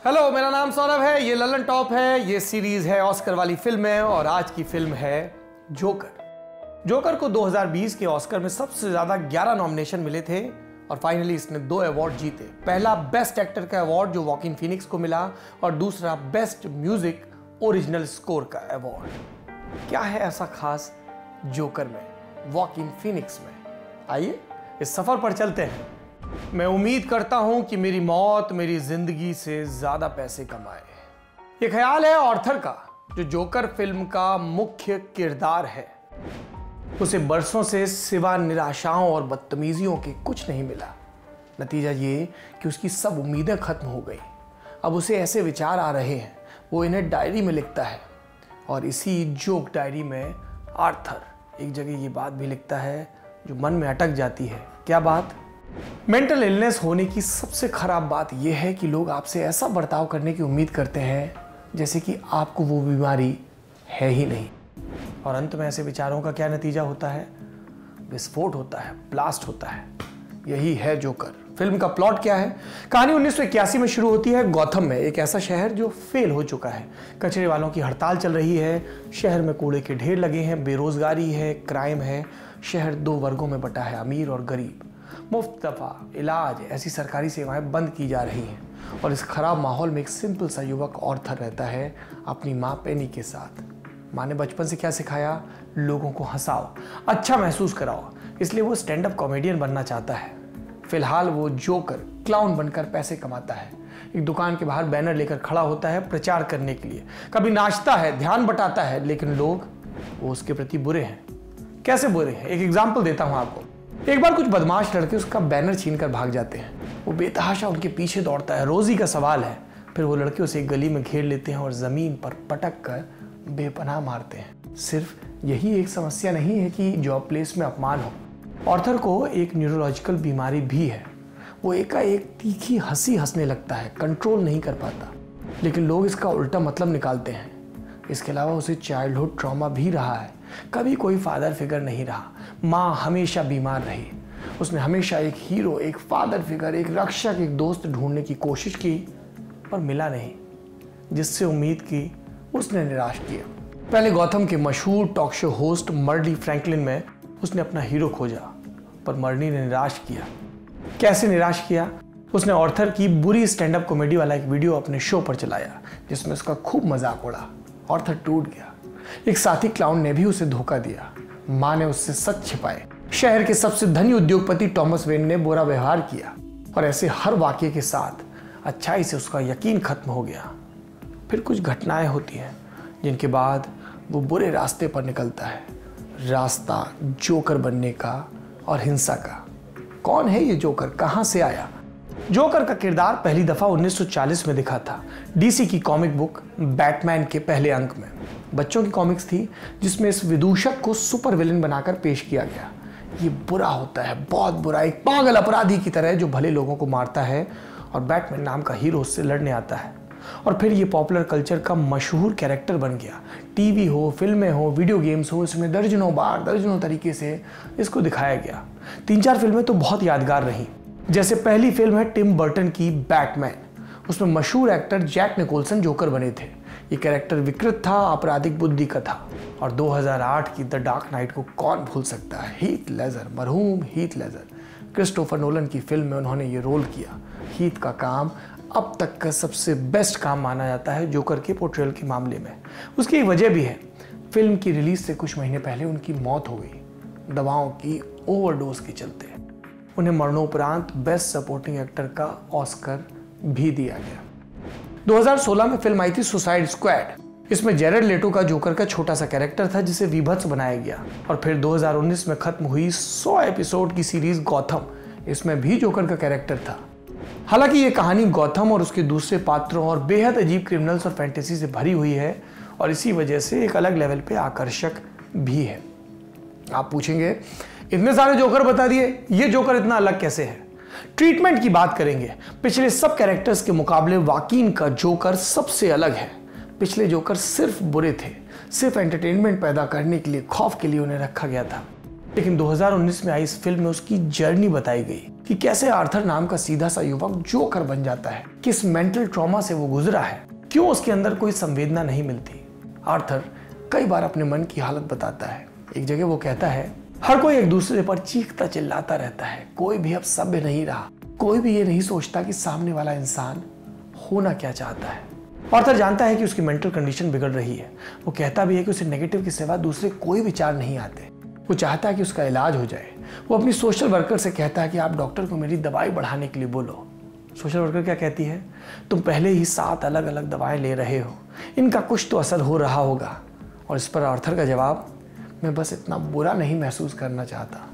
Hello, मेरा नाम सौरभ है, ये ललन टॉप है, ये सीरीज है ऑस्कर वाली फिल्में और आज की फिल्म है जोकर। जोकर को 2020 के ऑस्कर में सबसे ज्यादा 11 नॉमिनेशन मिले थे और फाइनली इसने 2 अवार्ड जीते। पहला बेस्ट एक्टर का अवार्ड जो वॉकिन फीनिक्स को मिला और दूसरा बेस्ट म्यूजिक ओरिजिनल स्कोर का अवार्ड। क्या है ऐसा खास जोकर में, वॉकिन फीनिक्स में? आइए इस सफर पर चलते हैं। मैं उम्मीद करता हूं कि मेरी मौत मेरी जिंदगी से ज्यादा पैसे कमाए। ये ख्याल है ऑर्थर का, जो जोकर फिल्म का मुख्य किरदार है। उसे बरसों से सिवा निराशाओं और बदतमीजियों के कुछ नहीं मिला। नतीजा ये कि उसकी सब उम्मीदें खत्म हो गई। अब उसे ऐसे विचार आ रहे हैं, वो इन्हें डायरी में लिखता है और इसी जोक डायरी में आर्थर एक जगह ये बात भी लिखता है जो मन में अटक जाती है। क्या बात? मेंटल इलनेस होने की सबसे खराब बात यह है कि लोग आपसे ऐसा बर्ताव करने की उम्मीद करते हैं जैसे कि आपको वो बीमारी है ही नहीं। और अंत में ऐसे विचारों का क्या नतीजा होता है? विस्फोट होता है, ब्लास्ट होता है। यही है जोकर। फिल्म का प्लॉट क्या है? कहानी 1981 में शुरू होती है गौथम में, एक ऐसा शहर जो फेल हो चुका है। कचरे वालों की हड़ताल चल रही है, शहर में कूड़े के ढेर लगे हैं, बेरोजगारी है, क्राइम है। शहर 2 वर्गों में बटा है, अमीर और गरीब। मुफ्त दफा, इलाज, ऐसी सरकारी सेवाएं बंद की जा रही हैं और इस खराब माहौल में एक सिंपल सा युवक ऑर्थर रहता है अपनी माँ पेनी के साथ। माँ ने बचपन से क्या सिखाया? लोगों को हंसाओ, अच्छा महसूस कराओ। इसलिए वो स्टैंड अप कॉमेडियन बनना चाहता है। फिलहाल वो जोकर क्लाउन बनकर पैसे कमाता है। एक दुकान के बाहर बैनर लेकर खड़ा होता है प्रचार करने के लिए। कभी नाचता है, ध्यान बटाता है, लेकिन लोग वो उसके प्रति बुरे हैं। कैसे बुरे हैं? एक एग्जाम्पल देता हूँ आपको। एक बार कुछ बदमाश लड़के उसका बैनर छीनकर भाग जाते हैं। वो बेतहाशा उनके पीछे दौड़ता है, रोजी का सवाल है। फिर वो लड़के उसे एक गली में घेर लेते हैं और जमीन पर पटक कर बेपनाह मारते हैं। सिर्फ यही एक समस्या नहीं है कि जॉब प्लेस में अपमान हो। ऑर्थर को एक न्यूरोलॉजिकल बीमारी भी है। वो एकाएक तीखी हंसी हंसने लगता है, कंट्रोल नहीं कर पाता। लेकिन लोग इसका उल्टा मतलब निकालते हैं। इसके अलावा उसे चाइल्डहुड ट्रॉमा भी रहा है। कभी कोई फादर फिगर नहीं रहा। माँ हमेशा बीमार रही। उसने हमेशा एक हीरो, एक फादर फिगर, एक रक्षक, एक दोस्त ढूंढने की कोशिश की पर मिला नहीं। जिससे उम्मीद की उसने निराश किया। पहले गौथम के मशहूर talk show host merely Franklin में उसने अपना हीरो खोजा, पर मर्ली ने निराश किया। कैसे निराश किया? उसने ऑर्थर की बुरी स्टैंड अप कॉमेडी वाला एक वीडियो अपने शो पर चलाया जिसमें उसका खूब मजाक उड़ा। ऑर्थर टूट गया। एक साथी क्लाउन ने भी उसे धोखा दिया। माँ ने उससे सच छिपाए। शहर के सबसे धनी उद्योगपति टॉमस वेन ने बुरा व्यवहार किया और ऐसे हर वाक्य के साथ अच्छाई से उसका यकीन खत्म हो गया। फिर कुछ घटनाएं होती हैं जिनके बाद वो बुरे रास्ते पर निकलता है। रास्ता जोकर बनने का और हिंसा का। कौन है ये जोकर? कहां से आया? जोकर का किरदार पहली दफा 1940 में दिखा था डीसी की कॉमिक बुक बैटमैन के पहले अंक में। बच्चों की कॉमिक्स थी जिसमें इस विदूषक को सुपर विलेन बनाकर पेश किया गया। ये बुरा होता है, बहुत बुरा, एक पागल अपराधी की तरह जो भले लोगों को मारता है और बैटमैन नाम का हीरो उससे लड़ने आता है। और फिर ये पॉपुलर कल्चर का मशहूर कैरेक्टर बन गया। टीवी हो, फिल्में हो, वीडियो गेम्स हो, इसमें दर्जनों बार दर्जनों तरीके से इसको दिखाया गया। 3-4 फिल्में तो बहुत यादगार रहीं। जैसे पहली फिल्म है टिम बर्टन की बैटमैन। उसमें मशहूर एक्टर जैक निकोलसन जोकर बने थे। ये कैरेक्टर विकृत था, आपराधिक बुद्धि का था। और 2008 की द डार्क नाइट को कौन भूल सकता है? हीथ लेजर, मरहूम हीथ लेजर। क्रिस्टोफर नोलन की फिल्म में उन्होंने ये रोल किया। हीथ का काम अब तक का सबसे बेस्ट काम माना जाता है जोकर के पोर्ट्रेयल के मामले में। उसकी एक वजह भी है। फिल्म की रिलीज से कुछ महीने पहले उनकी मौत हो गई, दवाओं की ओवरडोज के चलते। उन्हें मरणोपरांत बेस्ट सपोर्टिंग एक्टर का ऑस्कर भी दिया गया। 2016 में फिल्म आई थी सुसाइड स्क्वाड। इसमें जेरेड लेटो का जोकर का छोटा सा कैरेक्टर था जिसे विभत्स बनाया गया। और फिर 2019 में खत्म हुई 100 एपिसोड की सीरीज गौथम, इसमें भी जोकर का कैरेक्टर था। हालांकि ये कहानी गौथम और उसके दूसरे पात्रों और बेहद अजीब क्रिमिनल्स और फैंटेसी से भरी हुई है और इसी वजह से एक अलग लेवल पे आकर्षक भी है। आप पूछेंगे, इतने सारे जोकर बता दिए, ये जोकर इतना अलग कैसे है? ट्रीटमेंट की बात करेंगे। पिछले सब कैरेक्टर्स के मुकाबले वाकिन का जोकर सबसे अलग है। पिछले जोकर सिर्फ बुरे थे, सिर्फ एंटरटेनमेंट पैदा करने के लिए, खौफ के लिए उन्हें रखा गया था। लेकिन 2019 में आई इस फिल्म में उसकी जर्नी बताई गई। कि कैसे आर्थर नाम का सीधा सा युवक जोकर बन जाता है, किस मेंटल ट्रॉमा से वो गुजरा है, क्यों उसके अंदर कोई संवेदना नहीं मिलती। आर्थर कई बार अपने मन की हालत बताता है। एक जगह वो कहता है, हर कोई एक दूसरे पर चीखता चिल्लाता रहता है, कोई भी अब सभ्य नहीं रहा, कोई भी ये नहीं सोचता कि सामने वाला इंसान होना क्या चाहता है। आर्थर जानता है कि उसकी मेंटल कंडीशन बिगड़ रही है। वो कहता भी है कि उसे नेगेटिव के सिवा दूसरे कोई विचार नहीं आते। वो चाहता है कि उसका इलाज हो जाए। वो अपनी सोशल वर्कर से कहता है कि आप डॉक्टर को मेरी दवाई बढ़ाने के लिए बोलो। सोशल वर्कर क्या कहती है, तुम पहले ही 7 अलग अलग दवाएं ले रहे हो, इनका कुछ तो असर हो रहा होगा। और इस पर आर्थर का जवाब, मैं बस इतना बुरा नहीं महसूस करना चाहता।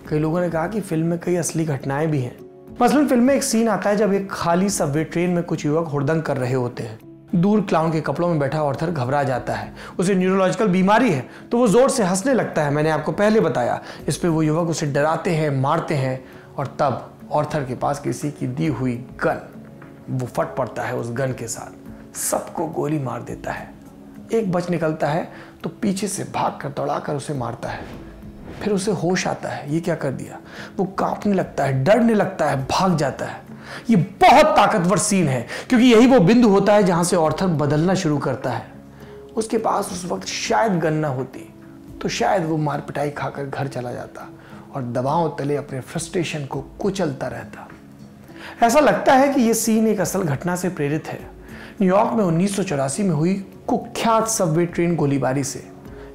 कई लोगों ने कहा कि फिल्म में कई असली घटनाएं भी हैं। मसलन फिल्म में एक सीन आता है जब एक खाली सबवे ट्रेन में कुछ युवक हुड़दंग कर रहे होते हैं। दूर क्लाउन के कपड़ों में बैठा आर्थर घबरा जाता है। उसे न्यूरोलॉजिकल बीमारी है तो वो जोर से हंसने लगता है। मैंने आपको पहले बताया। इस पे वो युवक उसे डराते हैं, मारते हैं और तब आर्थर के पास किसी की दी हुई गन, वो फट पड़ता है उस गन के साथ, सबको गोली मार देता है। एक बच निकलता है तो पीछे से भागकर दौड़ाकर उसे मारता है। फिर उसे होश आता है, ये क्या कर दिया। वो कांपने लगता है, डरने लगता है, भाग जाता है। ये बहुत ताकतवर सीन है क्योंकि यही वो बिंदु होता है जहां से आर्थर बदलना शुरू करता है। उसके पास उस वक्त शायद गन ना होती तो शायद वो मार पिटाई खाकर घर चला जाता और दबाव तले अपने फ्रस्ट्रेशन को कुचलता रहता। ऐसा लगता है कि यह सीन एक असल घटना से प्रेरित है, न्यूयॉर्क में 1984 में हुई कुख्यात सबवे ट्रेन गोलीबारी से।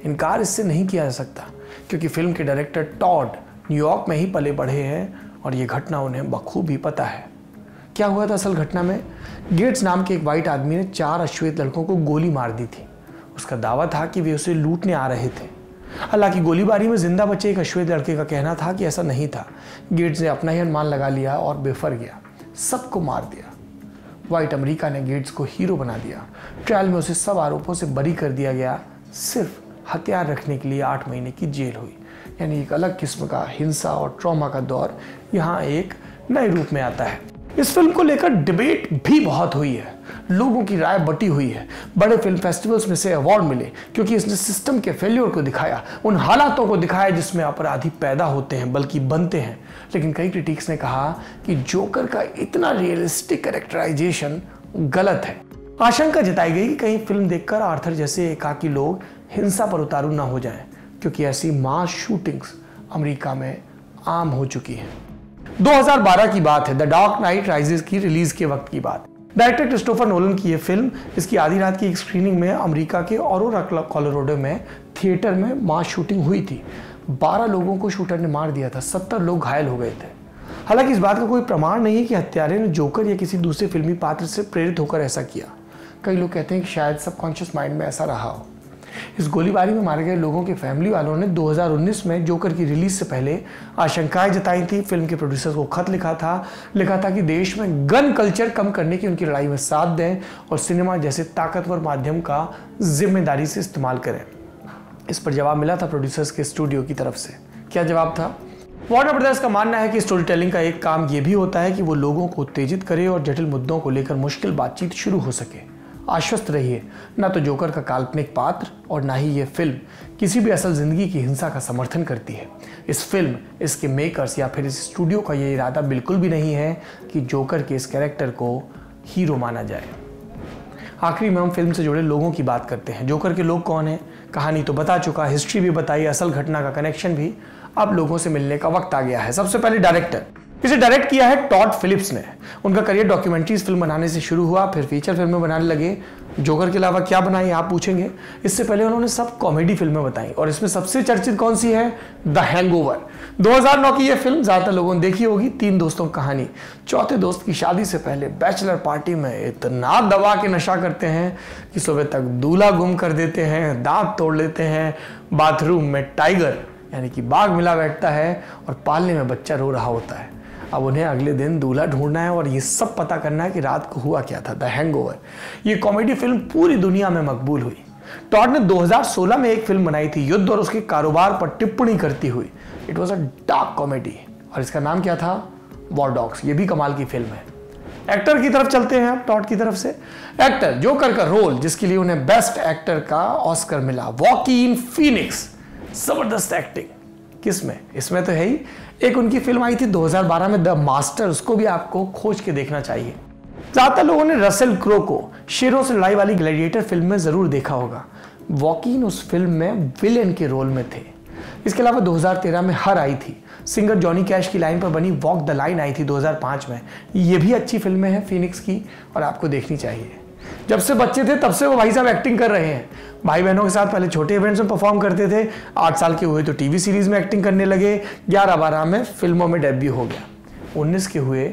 इनकार इससे नहीं किया जा सकता क्योंकि फिल्म के डायरेक्टर टॉड न्यूयॉर्क में ही पले बढ़े हैं और ये घटना उन्हें बखूबी पता है। क्या हुआ था असल घटना में, गेट्स नाम के एक वाइट आदमी ने 4 अश्वेत लड़कों को गोली मार दी थी। उसका दावा था कि वे उसे लूटने आ रहे थे। हालांकि गोलीबारी में जिंदा बचे एक अश्वेत लड़के का कहना था कि ऐसा नहीं था। गेट्स ने अपना ही अनुमान लगा लिया और बेफर गया, सबको मार दिया। व्हाइट अमेरिका ने गेट्स को हीरो बना दिया। ट्रायल में उसे सब आरोपों से बरी कर दिया गया। सिर्फ हथियार रखने के लिए 8 महीने की जेल हुई। यानी एक अलग किस्म का हिंसा और ट्रॉमा का दौर यहाँ एक नए रूप में आता है। इस फिल्म को लेकर डिबेट भी बहुत हुई है, लोगों की राय बटी हुई है। बड़े फिल्म फेस्टिवल्स में से अवार्ड मिले क्योंकि इसने सिस्टम के फेल्योर को दिखाया, उन हालातों को दिखाया जिसमें अपराधी पैदा होते हैं बल्कि बनते हैं। लेकिन कई क्रिटिक्स ने कहा कि जोकर का इतना रियलिस्टिक कैरेक्टराइजेशन गलत है। आशंका जताई गई कि कहीं फिल्म देखकर आर्थर जैसे एकाकी लोग हिंसा पर उतारू ना हो जाएं, क्योंकि ऐसी मास शूटिंग्स अमेरिका में आम हो चुकी हैं। 2012 की बात है, द डार्क नाइट राइजेस की रिलीज के वक्त की बात। डायरेक्टर क्रिस्टोफर नोलन की यह फिल्म, इसकी आधी रात की एक स्क्रीनिंग में अमेरिका के ऑरोरा कोलोराडो में थिएटर में मास शूटिंग हुई थी। 12 लोगों को शूटर ने मार दिया था, 70 लोग घायल हो गए थे। हालांकि इस बात का कोई प्रमाण नहीं है कि हत्यारे ने जोकर या किसी दूसरे फिल्मी पात्र से प्रेरित होकर ऐसा किया। कई लोग कहते हैं कि शायद सबकॉन्शियस माइंड में ऐसा रहा हो। इस गोलीबारी में मारे गए लोगों के फैमिली वालों ने 2019 में जोकर की रिलीज से पहले आशंकाएं जताई थी। फिल्म के प्रोड्यूसर्स को खत लिखा था कि देश में गन कल्चर कम करने की उनकी लड़ाई में साथ दें और सिनेमा जैसे ताकतवर माध्यम का जिम्मेदारी से इस्तेमाल करें। इस पर जवाब मिला था प्रोड्यूसर्स के स्टूडियो की तरफ से। क्या जवाब था? वार्नर ब्रदर्स का मानना है कि स्टोरी टेलिंग का एक काम यह भी होता है कि वो लोगों को उत्तेजित करे और जटिल मुद्दों को लेकर मुश्किल बातचीत शुरू हो सके। आश्वस्त रहिए, ना तो जोकर का काल्पनिक पात्र और ना ही ये फिल्म किसी भी असल जिंदगी की हिंसा का समर्थन करती है। इस फिल्म, इसके मेकर्स या फिर इस स्टूडियो का ये इरादा बिल्कुल भी नहीं है कि जोकर के इस कैरेक्टर को हीरो माना जाए। आखिरी में हम फिल्म से जुड़े लोगों की बात करते हैं। जोकर के लोग कौन हैं? कहानी तो बता चुका, हिस्ट्री भी बताई, असल घटना का कनेक्शन भी। अब लोगों से मिलने का वक्त आ गया है। सबसे पहले डायरेक्टर। इसे डायरेक्ट किया है टॉड फिलिप्स ने। उनका करियर डॉक्यूमेंट्रीज फिल्म बनाने से शुरू हुआ, फिर फीचर फिल्में बनाने लगे। जोकर के अलावा क्या बनाई आप पूछेंगे। इससे पहले उन्होंने सब कॉमेडी फिल्में बताई और इसमें सबसे चर्चित कौन सी है? The hangover. 2009 की यह फिल्म ज्यादातर लोगों ने देखी होगी। 3 दोस्तों की कहानी। चौथे दोस्त की शादी से पहले बैचलर पार्टी में इतना दबा के नशा करते हैं कि सुबह तक दूल्हा गुम कर देते हैं, दांत तोड़ लेते हैं, बाथरूम में टाइगर यानी कि बाघ मिला बैठता है और पालने में बच्चा रो रहा होता है। अब उन्हें अगले दिन दूल्हा ढूंढना है और ये सब पता करना है कि रात को हुआ क्या था। द हैंगओवर ये कॉमेडी फिल्म पूरी दुनिया में मकबूल हुई। टॉड ने 2016 में एक फिल्म बनाई थी युद्ध और उसके कारोबार पर टिप्पणी करती हुई। It was a dark comedy और इसका नाम क्या था? War dogs. ये भी कमाल की फिल्म है। एक्टर की तरफ चलते हैं अब, टॉड की तरफ से। एक्टर जोकर का रोल जिसके लिए उन्हें बेस्ट एक्टर का ऑस्कर मिला, वॉकीन फीनिक्स। जबरदस्त एक्टिंग। किसमें? इसमें तो है ही। एक उनकी फिल्म आई थी 2012 में, द मास्टर, उसको भी आपको खोज के देखना चाहिए। ज़्यादातर लोगों ने रसेल क्रो को शेरों से लड़ाई वाली ग्लैडिएटर फिल्म में ज़रूर देखा होगा। वॉकिन उस फिल्म में विलेन के रोल में थे। इसके अलावा 2013 में हर आई थी। सिंगर जॉनी कैश की लाइन पर बनी वॉक द लाइन आई थी 2005 में। ये भी अच्छी फिल्में हैं फिनिक्स की और आपको देखनी चाहिए। जब से बच्चे थे तब से वो भाई साहब एक्टिंग कर रहे हैं। भाई बहनों के साथ पहले छोटे इवेंट्स में परफॉर्म करते थे, 8 साल के हुए तो टीवी सीरीज में एक्टिंग करने लगे, 11-12 में फिल्मों में डेब्यू हो गया, 19 के हुए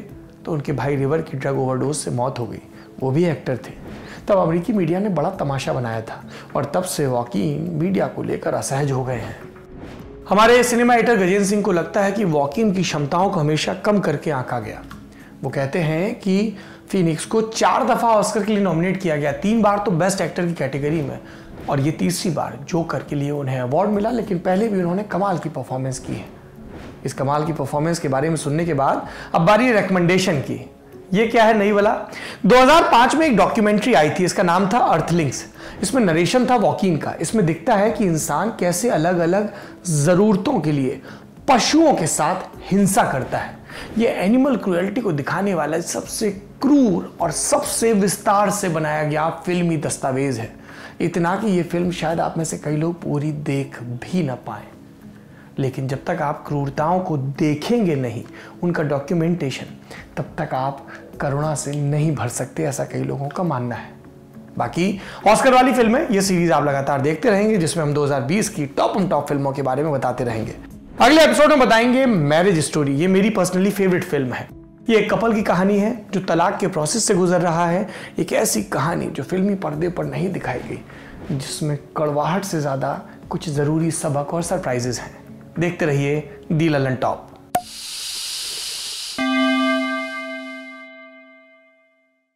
तो उनके भाई रिवर की ड्रग ओवरडोज से मौत हो गई। वो भी एक्टर थे। तब अमेरिकी मीडिया ने बड़ा तमाशा बनाया था और तब से वॉकिन मीडिया को लेकर असहज हो गए हैं। हमारे सिनेमा एडिटर गजेंद्र सिंह को लगता है कि वॉकिन की क्षमताओं को हमेशा कम करके आंका गया। वो कहते हैं कि फिनिक्स को 4 दफ़ा ऑस्कर के लिए नॉमिनेट किया गया, 3 बार तो बेस्ट एक्टर की कैटेगरी में, और ये तीसरी बार जोकर के लिए उन्हें अवार्ड मिला। लेकिन पहले भी उन्होंने कमाल की परफॉर्मेंस की है। इस कमाल की परफॉर्मेंस के बारे में सुनने के बाद अब बारी रिकमेंडेशन की। ये क्या है नई वाला? 2005 में एक डॉक्यूमेंट्री आई थी, इसका नाम था अर्थलिंग्स। इसमें नरेशन था वॉकिन का। इसमें दिखता है कि इंसान कैसे अलग अलग ज़रूरतों के लिए पशुओं के साथ हिंसा करता है। ये एनिमल क्रूएल्टी को दिखाने वाला सबसे क्रूर और सबसे विस्तार से बनाया गया फिल्मी दस्तावेज है। इतना कि ये फिल्म शायद आप में से कई लोग पूरी देख भी ना पाए। लेकिन जब तक आप क्रूरताओं को देखेंगे नहीं, उनका डॉक्यूमेंटेशन, तब तक आप करुणा से नहीं भर सकते, ऐसा कई लोगों का मानना है। बाकी ऑस्कर वाली फिल्में, ये सीरीज आप लगातार देखते रहेंगे जिसमें हम 2020 की टॉप फिल्मों के बारे में बताते रहेंगे। अगले एपिसोड में बताएंगे मैरिज स्टोरी। ये मेरी पर्सनली फेवरेट फिल्म है। ये एक कपल की कहानी है जो तलाक के प्रोसेस से गुजर रहा है। एक ऐसी कहानी जो फिल्मी पर्दे पर नहीं दिखाई गई, जिसमें कड़वाहट से ज़्यादा कुछ ज़रूरी सबक और सरप्राइजेस हैं। देखते रहिए दी ललन टॉप।